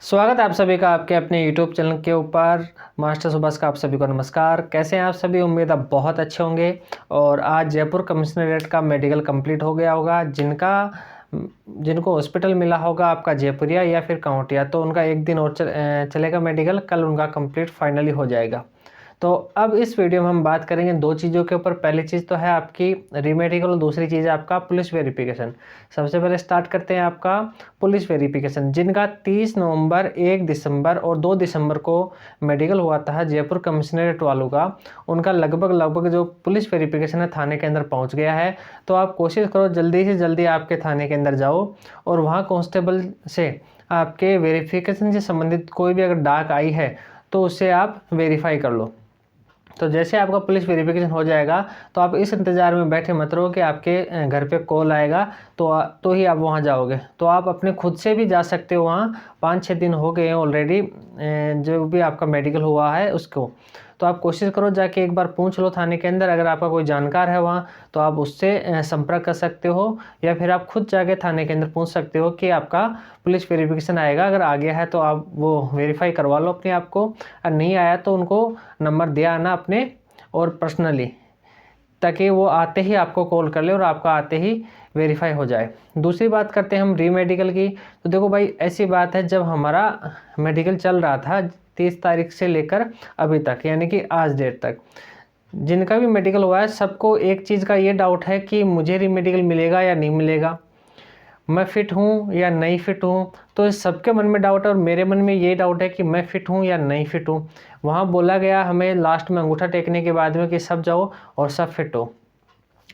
स्वागत है आप सभी का आपके अपने YouTube चैनल के ऊपर। मास्टर सुभाष का आप सभी को नमस्कार। कैसे हैं आप सभी? उम्मीद है बहुत अच्छे होंगे। और आज जयपुर कमिश्नरेट का मेडिकल कंप्लीट हो गया होगा। जिनको हॉस्पिटल मिला होगा आपका जयपुरिया या फिर कांवटिया, तो उनका एक दिन और चलेगा मेडिकल। कल उनका कंप्लीट फाइनली हो जाएगा। तो अब इस वीडियो में हम बात करेंगे दो चीज़ों के ऊपर। पहली चीज़ तो है आपकी रीमेडिकल और दूसरी चीज़ है आपका पुलिस वेरिफिकेशन। सबसे पहले स्टार्ट करते हैं आपका पुलिस वेरिफिकेशन। जिनका 30 नवंबर, 1 दिसंबर और 2 दिसंबर को मेडिकल हुआ था जयपुर कमिश्नरेट वालों का, उनका लगभग जो पुलिस वेरिफिकेशन है थाने के अंदर पहुंच गया है। तो आप कोशिश करो जल्दी से जल्दी आपके थाने के अंदर जाओ और वहाँ कांस्टेबल से आपके वेरिफिकेशन से संबंधित कोई भी अगर डाक आई है तो उससे आप वेरीफाई कर लो। तो जैसे आपका पुलिस वेरिफिकेशन हो जाएगा तो आप इस इंतज़ार में बैठे मत रहो कि आपके घर पे कॉल आएगा तो ही आप वहाँ जाओगे। तो आप अपने खुद से भी जा सकते हो वहाँ। 5-6 दिन हो गए हैं ऑलरेडी जो भी आपका मेडिकल हुआ है उसको। तो आप कोशिश करो जाके एक बार पूछ लो थाने के अंदर। अगर आपका कोई जानकार है वहाँ तो आप उससे संपर्क कर सकते हो, या फिर आप खुद जाके थाने के अंदर पूछ सकते हो कि आपका पुलिस वेरिफिकेशन आएगा। अगर आ गया है तो आप वो वेरीफाई करवा लो अपने आप को, और नहीं आया तो उनको नंबर दिया आना अपने और पर्सनली, ताकि वो आते ही आपको कॉल कर ले और आपका आते ही वेरीफाई हो जाए। दूसरी बात करते हैं हम रीमेडिकल की। तो देखो भाई, ऐसी बात है, जब हमारा मेडिकल चल रहा था 30 तारीख से लेकर अभी तक, यानी कि आज डेट तक, जिनका भी मेडिकल हुआ है सबको एक चीज़ का ये डाउट है कि मुझे रीमेडिकल मिलेगा या नहीं मिलेगा, मैं फ़िट हूँ या नहीं फ़िट हूँ। तो सबके मन में डाउट है और मेरे मन में ये डाउट है कि मैं फ़िट हूँ या नहीं फ़िट हूँ। वहाँ बोला गया हमें लास्ट में अंगूठा टेकने के बाद में कि सब जाओ और सब फिट हो।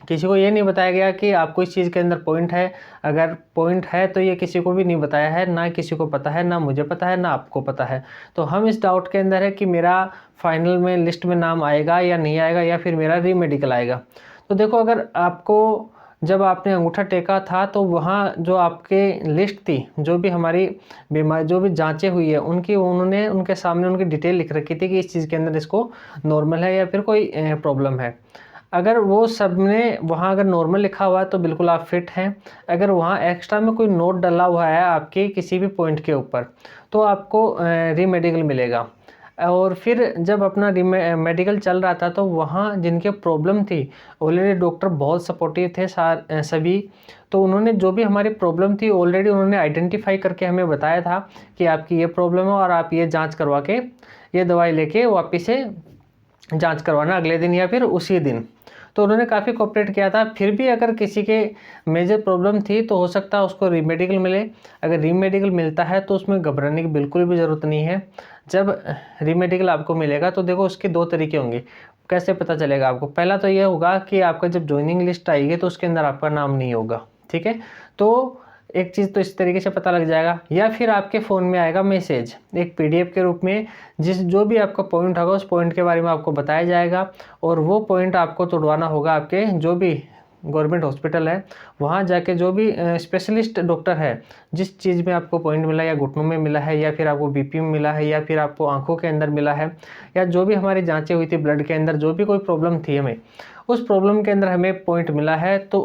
किसी को ये नहीं बताया गया कि आपको इस चीज़ के अंदर पॉइंट है। अगर पॉइंट है तो ये किसी को भी नहीं बताया है, ना किसी को पता है, ना मुझे पता है, ना आपको पता है। तो हम इस डाउट के अंदर है कि मेरा फाइनल में लिस्ट में नाम आएगा या नहीं आएगा, या फिर मेरा रीमेडिकल आएगा। तो देखो, अगर आपको जब आपने अंगूठा टेका था तो वहाँ जो आपके लिस्ट थी, जो भी हमारी बीमारी, जो भी जांचें हुई है उनकी, उन्होंने उनके सामने उनकी डिटेल लिख रखी थी कि इस चीज़ के अंदर इसको नॉर्मल है या फिर कोई प्रॉब्लम है। अगर वो सब ने वहाँ अगर नॉर्मल लिखा हुआ है तो बिल्कुल आप फिट हैं। अगर वहाँ एक्स्ट्रा में कोई नोट डला हुआ है आपके किसी भी पॉइंट के ऊपर तो आपको रीमेडिकल मिलेगा। और फिर जब अपना मेडिकल चल रहा था तो वहाँ जिनके प्रॉब्लम थी ऑलरेडी डॉक्टर बहुत सपोर्टिव थे सभी। तो उन्होंने जो भी हमारी प्रॉब्लम थी ऑलरेडी उन्होंने आइडेंटिफाई करके हमें बताया था कि आपकी ये प्रॉब्लम है और आप ये जांच करवा के ये दवाई लेके वापस से जांच करवाना अगले दिन या फिर उसी दिन। तो उन्होंने काफ़ी कोऑपरेट किया था। फिर भी अगर किसी के मेजर प्रॉब्लम थी तो हो सकता है उसको रीमेडिकल मिले। अगर रीमेडिकल मिलता है तो उसमें घबराने की बिल्कुल भी ज़रूरत नहीं है। जब रीमेडिकल आपको मिलेगा तो देखो उसके दो तरीके होंगे। कैसे पता चलेगा आपको? पहला तो ये होगा कि आपका जब ज्वाइनिंग लिस्ट आएगी तो उसके अंदर आपका नाम नहीं होगा, ठीक है। तो एक चीज़ तो इस तरीके से पता लग जाएगा। या फिर आपके फ़ोन में आएगा मैसेज एक PDF के रूप में, जो भी आपका पॉइंट होगा उस पॉइंट के बारे में आपको बताया जाएगा। और वो पॉइंट आपको तुड़वाना होगा आपके जो भी गवर्नमेंट हॉस्पिटल है वहाँ जाके, जो भी स्पेशलिस्ट डॉक्टर है, जिस चीज़ में आपको पॉइंट मिला, या घुटनों में मिला है, या फिर आपको BP में मिला है, या फिर आपको आंखों के अंदर मिला है, या जो भी हमारी जांचें हुई थी ब्लड के अंदर, जो भी कोई प्रॉब्लम थी हमें, उस प्रॉब्लम के अंदर हमें पॉइंट मिला है, तो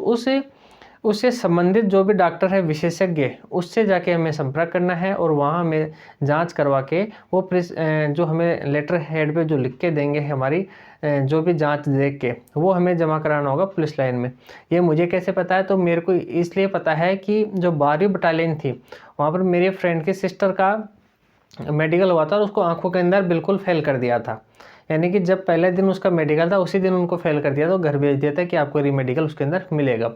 उससे संबंधित जो भी डॉक्टर है विशेषज्ञ, उससे जाके हमें संपर्क करना है और वहाँ हमें जांच करवा के वो जो हमें लेटर हेड पे जो लिख के देंगे हमारी जो भी जांच देख के, वो हमें जमा कराना होगा पुलिस लाइन में। ये मुझे कैसे पता है? तो मेरे को इसलिए पता है कि जो 12वीं बटालियन थी वहाँ पर मेरे फ्रेंड की सिस्टर का मेडिकल हुआ था और उसको आंखों के अंदर बिल्कुल फेल कर दिया था। यानी कि जब पहले दिन उसका मेडिकल था उसी दिन उनको फेल कर दिया, तो घर भेज दिया था कि आपको रीमेडिकल उसके अंदर मिलेगा।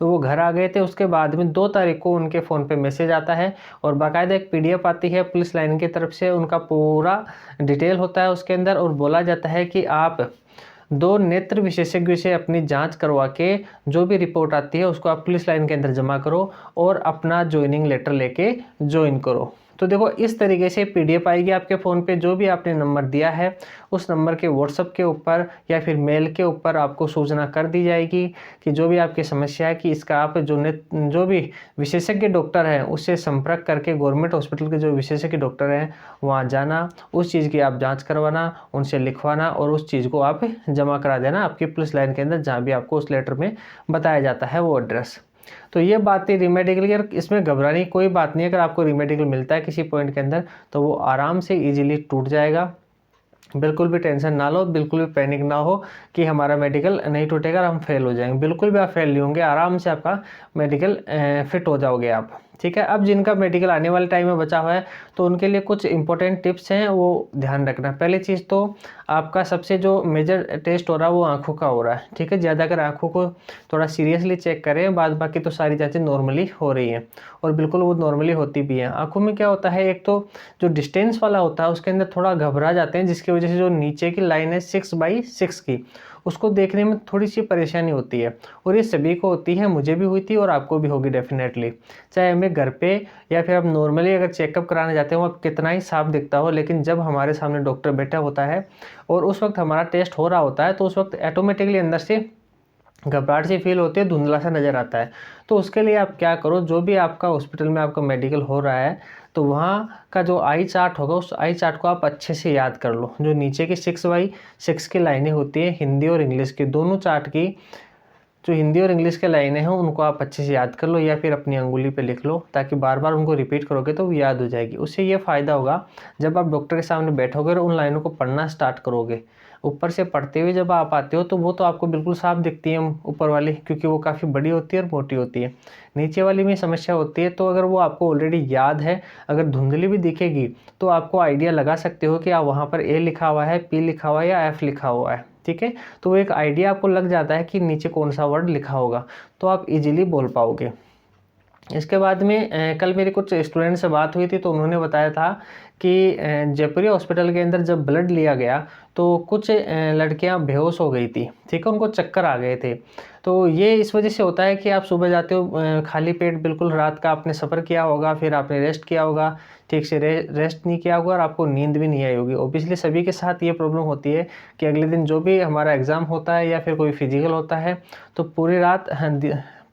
तो वो घर आ गए थे। उसके बाद में 2 तारीख को उनके फ़ोन पे मैसेज आता है और बाकायदा एक PDF आती है पुलिस लाइन की तरफ से। उनका पूरा डिटेल होता है उसके अंदर और बोला जाता है कि आप 2 नेत्र विशेषज्ञों से अपनी जांच करवा के जो भी रिपोर्ट आती है उसको आप पुलिस लाइन के अंदर जमा करो और अपना ज्वाइनिंग लेटर लेके ज्वाइन करो। तो देखो, इस तरीके से PDF आएगी आपके फ़ोन पे। जो भी आपने नंबर दिया है उस नंबर के WhatsApp के ऊपर या फिर मेल के ऊपर आपको सूचना कर दी जाएगी कि जो भी आपकी समस्या है कि इसका आप जो भी विशेषज्ञ डॉक्टर हैं उससे संपर्क करके गवर्नमेंट हॉस्पिटल के जो विशेषज्ञ डॉक्टर हैं वहाँ जाना, उस चीज़ की आप जाँच करवाना, उनसे लिखवाना और उस चीज़ को आप जमा करा देना आपकी पुलिस लाइन के अंदर, जहाँ भी आपको उस लेटर में बताया जाता है वो एड्रेस। तो ये बात थी रीमेडिकल की। इसमें घबराने की कोई बात नहीं है। अगर आपको रीमेडिकल मिलता है किसी पॉइंट के अंदर तो वो आराम से ईजिली टूट जाएगा। बिल्कुल भी टेंशन ना लो, बिल्कुल भी पैनिक ना हो कि हमारा मेडिकल नहीं टूटेगा और हम फेल हो जाएंगे। बिल्कुल भी आप फेल नहीं होंगे, आराम से आपका मेडिकल फिट हो जाओगे आप। ठीक है, अब जिनका मेडिकल आने वाले टाइम में बचा हुआ है तो उनके लिए कुछ इंपॉर्टेंट टिप्स हैं, वो ध्यान रखना। पहली चीज़ तो आपका सबसे जो मेजर टेस्ट हो रहा है वो आँखों का हो रहा है। ठीक है, ज़्यादातर आँखों को थोड़ा सीरियसली चेक करें, बाद बाकी तो सारी जाँचें नॉर्मली हो रही हैं और बिल्कुल वो नॉर्मली होती भी हैं। आँखों में क्या होता है, एक तो जो डिस्टेंस वाला होता है उसके अंदर थोड़ा घबरा जाते हैं, जिसकी वजह से जो नीचे की लाइन है 6/6 की, उसको देखने में थोड़ी सी परेशानी होती है। और ये सभी को होती है, मुझे भी हुई थी और आपको भी होगी डेफिनेटली। चाहे हमें घर पे या फिर आप नॉर्मली अगर चेकअप कराने जाते हो, आप कितना ही साफ दिखता हो, लेकिन जब हमारे सामने डॉक्टर बैठा होता है और उस वक्त हमारा टेस्ट हो रहा होता है तो उस वक्त ऑटोमेटिकली अंदर से घबराहट सी फील होती है, धुंधला सा नज़र आता है। तो उसके लिए आप क्या करो, जो भी आपका हॉस्पिटल में आपका मेडिकल हो रहा है तो वहाँ का जो आई चार्ट होगा उस आई चार्ट को आप अच्छे से याद कर लो। जो नीचे की 6/6 की लाइनें होती हैं हिंदी और इंग्लिश की, दोनों चार्ट की जो हिंदी और इंग्लिश के लाइनें हैं उनको आप अच्छे से याद कर लो या फिर अपनी अंगुली पे लिख लो, ताकि बार बार उनको रिपीट करोगे तो वो याद हो जाएगी। उससे ये फ़ायदा होगा, जब आप डॉक्टर के सामने बैठोगे और उन लाइनों को पढ़ना स्टार्ट करोगे, ऊपर से पढ़ते हुए जब आप आते हो तो वो तो आपको बिल्कुल साफ दिखती है ऊपर वाली, क्योंकि वो काफ़ी बड़ी होती है और मोटी होती है। नीचे वाली में समस्या होती है, तो अगर वो आपको ऑलरेडी याद है, अगर धुंधली भी दिखेगी तो आपको आइडिया लगा सकते हो कि वहाँ पर ए लिखा हुआ है, पी लिखा हुआ है या एफ लिखा हुआ है। ठीक है, तो वो एक आइडिया आपको लग जाता है कि नीचे कौन सा वर्ड लिखा होगा, तो आप इजीली बोल पाओगे। इसके बाद में कल मेरी कुछ स्टूडेंट से बात हुई थी तो उन्होंने बताया था कि जयपुरी हॉस्पिटल के अंदर जब ब्लड लिया गया तो कुछ लड़कियां बेहोश हो गई थी। ठीक है, उनको चक्कर आ गए थे। तो ये इस वजह से होता है कि आप सुबह जाते हो खाली पेट, बिल्कुल रात का आपने सफ़र किया होगा, फिर आपने रेस्ट किया होगा, ठीक से रेस्ट नहीं किया होगा और आपको नींद भी नहीं आई होगी। ओबियसली सभी के साथ ये प्रॉब्लम होती है कि अगले दिन जो भी हमारा एग्ज़ाम होता है या फिर कोई फिजिकल होता है तो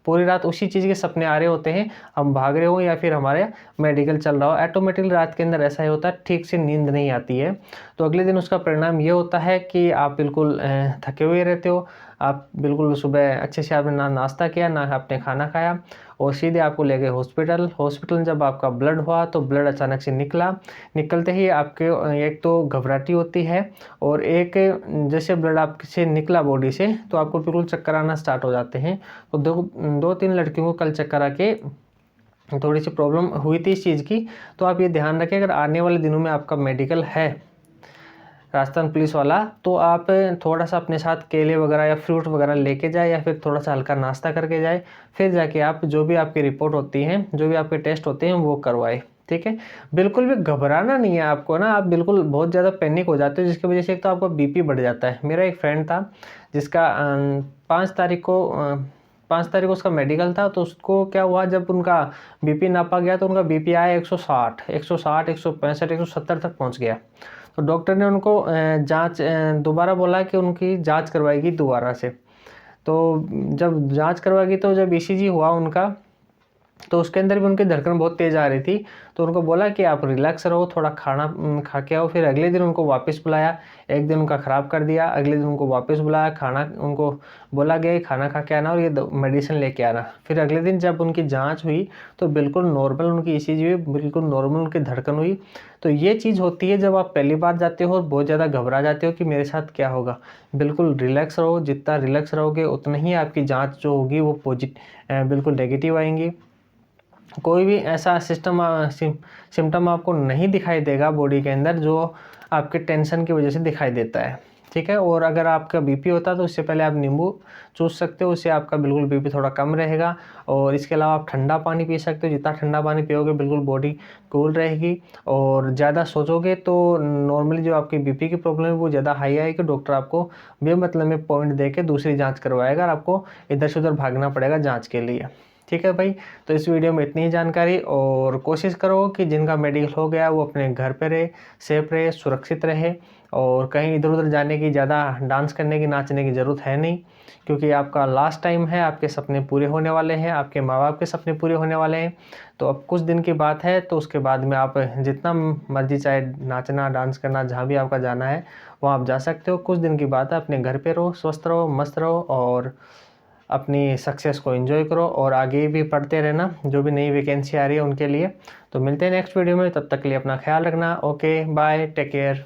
पूरी रात उसी चीज़ के सपने आ रहे होते हैं, हम भाग रहे हो या फिर हमारे मेडिकल चल रहा हो। ऑटोमेटिकली रात के अंदर ऐसा ही होता है, ठीक से नींद नहीं आती है। तो अगले दिन उसका परिणाम ये होता है कि आप बिल्कुल थके हुए रहते हो। आप बिल्कुल सुबह अच्छे से आपने ना नाश्ता किया, ना आपने खाना खाया और सीधे आपको ले गए हॉस्पिटल जब आपका ब्लड हुआ तो ब्लड अचानक से निकलते ही आपके एक तो घबराहटी होती है और एक जैसे ब्लड आपसे निकला बॉडी से तो आपको बिल्कुल चक्कर आना स्टार्ट हो जाते हैं। तो 2-3 लड़कियों को कल चक्कर आके थोड़ी सी प्रॉब्लम हुई थी इस चीज़ की। तो आप ये ध्यान रखें, अगर आने वाले दिनों में आपका मेडिकल है राजस्थान पुलिस वाला तो आप थोड़ा सा अपने साथ केले वगैरह या फ्रूट वगैरह लेके जाए या फिर थोड़ा सा हल्का नाश्ता करके जाए, फिर जाके आप जो भी आपकी रिपोर्ट होती हैं, जो भी आपके टेस्ट होते हैं वो करवाए। ठीक है, बिल्कुल भी घबराना नहीं है आपको ना। आप बिल्कुल बहुत ज़्यादा पैनिक हो जाते हो, जिसकी वजह से एक तो आपका बीपी बढ़ जाता है। मेरा एक फ्रेंड था जिसका 5 तारीख को उसका मेडिकल था, तो उसको क्या हुआ, जब उनका बीपी नापा गया तो उनका बीपी आया 160, 165, 170 तक पहुंच गया। तो डॉक्टर ने उनको दोबारा बोला कि उनकी जांच करवाएगी दोबारा से। तो जब जांच करवाएगी तो जब ईसीजी हुआ उनका तो उसके अंदर भी उनकी धड़कन बहुत तेज़ आ रही थी। तो उनको बोला कि आप रिलैक्स रहो, थोड़ा खाना खा के आओ। फिर अगले दिन उनको वापस बुलाया, एक दिन उनका ख़राब कर दिया, अगले दिन उनको वापस बुलाया, खाना उनको बोला गया खाना खा के आना और ये मेडिसिन लेके आना। फिर अगले दिन जब उनकी जांच हुई तो बिल्कुल नॉर्मल उनकी ईसीजी हुई, बिल्कुल नॉर्मल उनकी धड़कन हुई। तो ये चीज़ होती है जब आप पहली बार जाते हो और बहुत ज़्यादा घबरा जाते हो कि मेरे साथ क्या होगा। बिल्कुल रिलैक्स रहो, जितना रिलैक्स रहोगे उतना ही आपकी जाँच जो होगी वो बिल्कुल नेगेटिव आएंगी। कोई भी ऐसा सिम्टम आपको नहीं दिखाई देगा बॉडी के अंदर जो आपके टेंशन की वजह से दिखाई देता है। ठीक है, और अगर आपका बीपी होता है तो उससे पहले आप नींबू चूस सकते हो, उससे आपका बिल्कुल बीपी थोड़ा कम रहेगा। और इसके अलावा आप ठंडा पानी पी सकते हो, जितना ठंडा पानी पियोगे बिल्कुल बॉडी कूल रहेगी। और ज़्यादा सोचोगे तो नॉर्मली जो आपकी बीपी की प्रॉब्लम है वो ज़्यादा हाई आएगी, डॉक्टर आपको बेमतलब में पॉइंट दे के दूसरी जाँच करवाएगा और आपको इधर से उधर भागना पड़ेगा जाँच के लिए। ठीक है भाई, तो इस वीडियो में इतनी ही जानकारी, और कोशिश करो कि जिनका मेडिकल हो गया वो अपने घर पे रहे, सेफ रहे, सुरक्षित रहे और कहीं इधर उधर जाने की, ज़्यादा डांस करने की, नाचने की ज़रूरत है नहीं, क्योंकि आपका लास्ट टाइम है, आपके सपने पूरे होने वाले हैं, आपके माँ बाप के सपने पूरे होने वाले हैं। तो अब कुछ दिन की बात है, तो उसके बाद में आप जितना मर्जी चाहे नाचना, डांस करना, जहाँ भी आपका जाना है वहाँ आप जा सकते हो। कुछ दिन की बात है, अपने घर पे रहो, स्वस्थ रहो, मस्त रहो और अपनी सक्सेस को एंजॉय करो और आगे भी पढ़ते रहना, जो भी नई वैकेंसी आ रही है उनके लिए। तो मिलते हैं नेक्स्ट वीडियो में, तब तक के लिए अपना ख्याल रखना। Okay bye, take care.